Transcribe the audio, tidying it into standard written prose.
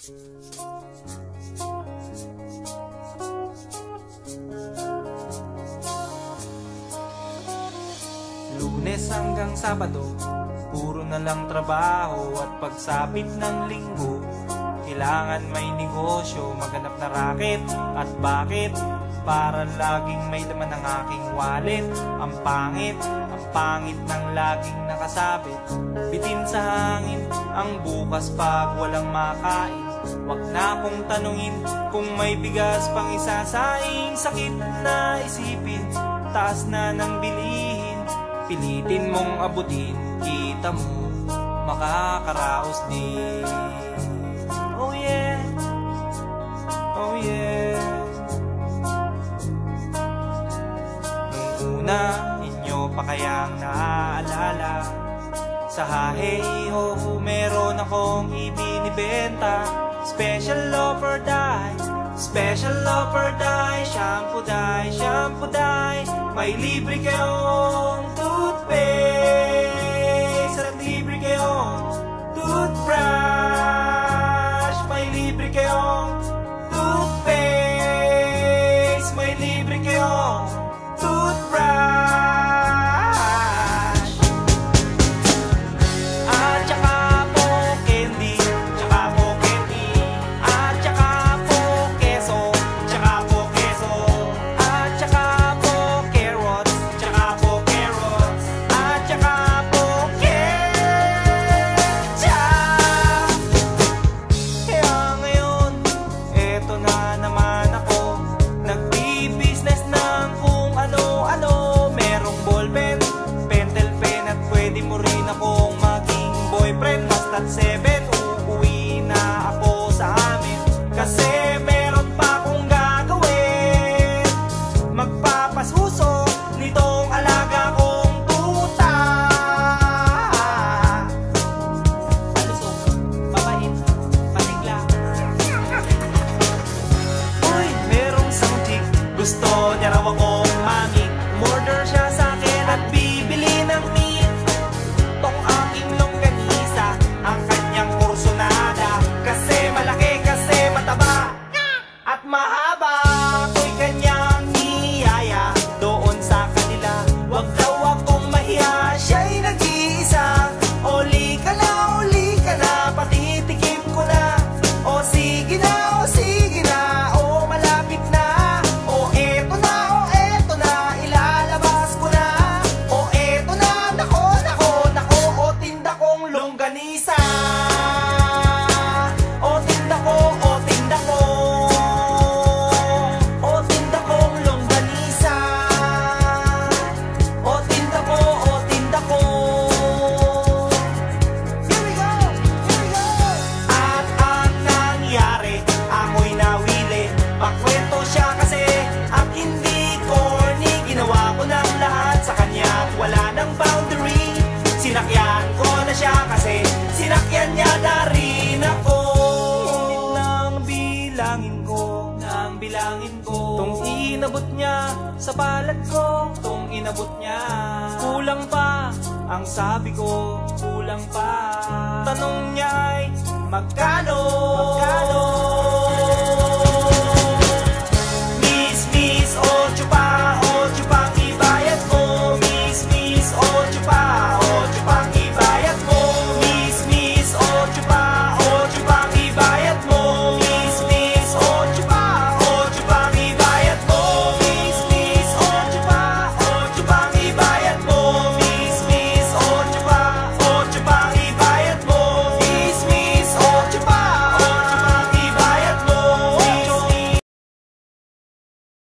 Lunes hanggang Sabado, puro na lang trabaho. At pagsapit ng Linggo, kailangan may negosyo, maghanap na raket. At bakit? Para laging may laman ng aking wallet. Ang pangit ng laging nakasabit. Bitin sa hangin ang bukas pag walang makain. Wag na akong tanungin kung may bigas pang isasaing. Sakit na isipin, taas na ng bilihin. Pilitin mong abutin, kita mo makakaraos din. Oh yeah, oh yeah. Nung una, inyo pa kayang naaalala, sa Hey-Ho meron akong ibinibenta. Special offer die, special offer die. Shampoo die, shampoo die. May libre kayong toothpaste at libre kayong toothbrush. May libre kayong toothpaste, may libre kayong toothbrush. At saka po candy, tsaka po candy. At saka po keso, tsaka po keso. At saka po carrots, tsaka po carrots. At saka po ketchup. Kaya ngayon, eto na naman ako, nagbi-business ng kung ano-ano. Merong ballpen, pentel pen, at pwede mo rin akong maging boyfriend. Basta't 7, uuwi na ako sa amin, kasi meron pa akong gagawin. Magpapasuso nitong alaga kong tuta. Palusok, mabait, patigla. Uy, merong isang chick, gusto niya raw akong mamit. Murder siya sa akin at bibili ng meat. Tong aking longganisa, ang kanyang kursonada. Kasi malaki, kasi mataba at mahaba. Ako'y kanyang niyaya doon sa kanila. Wag daw akong mahiya, siya'y nag-iisa. Uli ka na, patitikim ko na. O sige na, o malapit na. O eto na, ilalabas ko na. O eto na, nako, o tinda kong longganisa. O tinda ko, o tinda ko. O tinda kong longganisa. O tinda ko, o tinda ko. Here we go, here we go. At ang nangyari, ako'y nawili. Pakwento siya kasi at hindi corny. Ginawa ko ng lahat sa kanya at wala ng boundary. Sinakyan ko na siya kasi sinakyan niya na rin ako. Nang bilangin ko, tong inabot niya sa palad ko, tong inabot niya. Kulang pa, ang sabi ko, kulang pa. Tanong niya ay magkano?